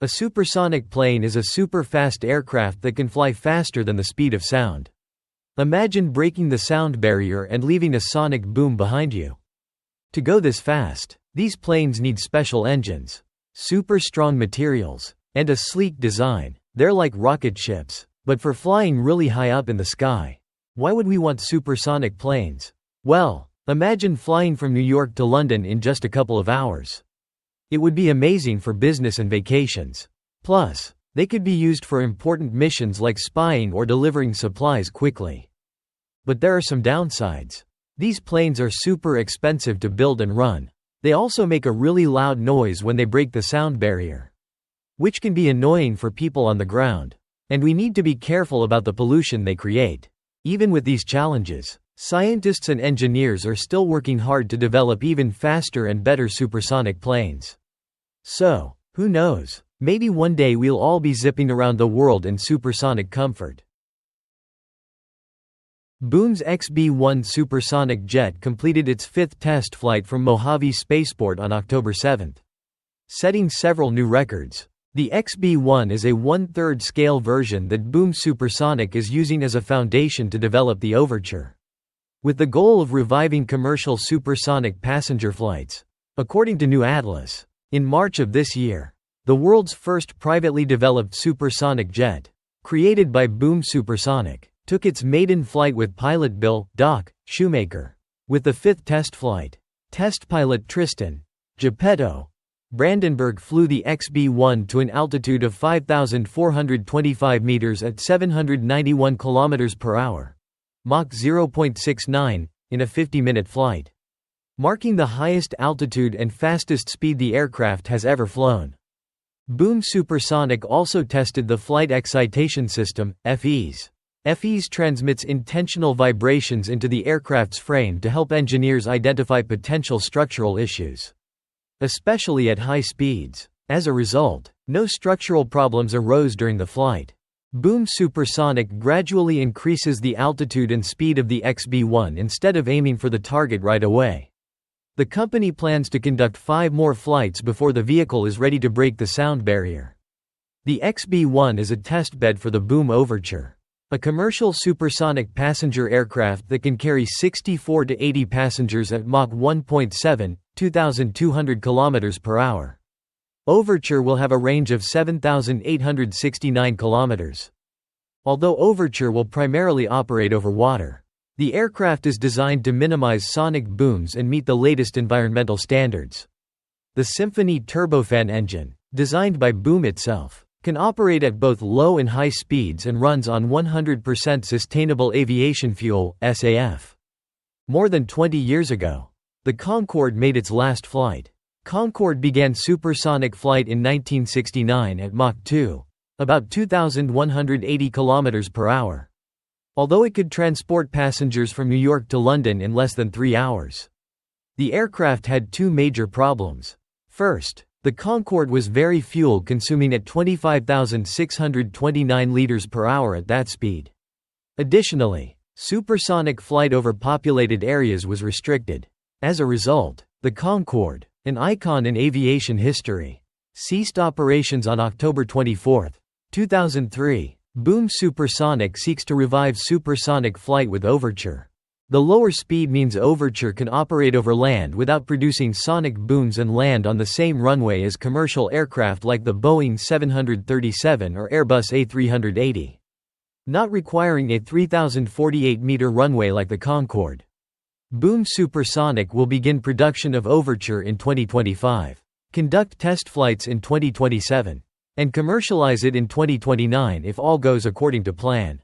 A supersonic plane is a super-fast aircraft that can fly faster than the speed of sound. Imagine breaking the sound barrier and leaving a sonic boom behind you. To go this fast, these planes need special engines, super strong materials, and a sleek design. They're like rocket ships, but for flying really high up in the sky. Why would we want supersonic planes? Well, imagine flying from New York to London in just a couple of hours. It would be amazing for business and vacations. Plus, they could be used for important missions like spying or delivering supplies quickly. But there are some downsides. These planes are super expensive to build and run. They also make a really loud noise when they break the sound barrier, which can be annoying for people on the ground. And we need to be careful about the pollution they create. Even with these challenges, scientists and engineers are still working hard to develop even faster and better supersonic planes. So, who knows? Maybe one day we'll all be zipping around the world in supersonic comfort. Boom's XB-1 supersonic jet completed its fifth test flight from Mojave Spaceport on October 7, setting several new records. The XB-1 is a 1/3 scale version that Boom Supersonic is using as a foundation to develop the Overture, with the goal of reviving commercial supersonic passenger flights. According to New Atlas, in March of this year, the world's first privately developed supersonic jet, created by Boom Supersonic, took its maiden flight with pilot Bill "Doc" Shoemaker. With the fifth test flight, test pilot Tristan Geppetto Brandenburg flew the XB-1 to an altitude of 5,425 meters at 791 kilometers per hour, Mach 0.69, in a 50-minute flight, marking the highest altitude and fastest speed the aircraft has ever flown. Boom Supersonic also tested the Flight Excitation System, FES. FES transmits intentional vibrations into the aircraft's frame to help engineers identify potential structural issues, especially at high speeds. As a result, no structural problems arose during the flight. Boom Supersonic gradually increases the altitude and speed of the XB-1 instead of aiming for the target right away. The company plans to conduct 5 more flights before the vehicle is ready to break the sound barrier. The XB-1 is a testbed for the Boom Overture, a commercial supersonic passenger aircraft that can carry 64 to 80 passengers at Mach 1.7, 2,200 km per hour. Overture will have a range of 7,869 km. Although Overture will primarily operate over water, the aircraft is designed to minimize sonic booms and meet the latest environmental standards. The Symphony turbofan engine, designed by Boom itself, can operate at both low and high speeds and runs on 100% sustainable aviation fuel, SAF. More than 20 years ago, the Concorde made its last flight. Concorde began supersonic flight in 1969 at Mach 2, about 2,180 km per hour. Although it could transport passengers from New York to London in less than 3 hours. The aircraft had 2 major problems. First, the Concorde was very fuel-consuming at 25,629 liters per hour at that speed. Additionally, supersonic flight over populated areas was restricted. As a result, the Concorde, an icon in aviation history, ceased operations on October 24, 2003. Boom Supersonic seeks to revive supersonic flight with Overture. The lower speed means Overture can operate over land without producing sonic booms and land on the same runway as commercial aircraft like the Boeing 737 or Airbus A380, not requiring a 3,048-meter runway like the Concorde. Boom Supersonic will begin production of Overture in 2025, conduct test flights in 2027, and commercialize it in 2029 if all goes according to plan.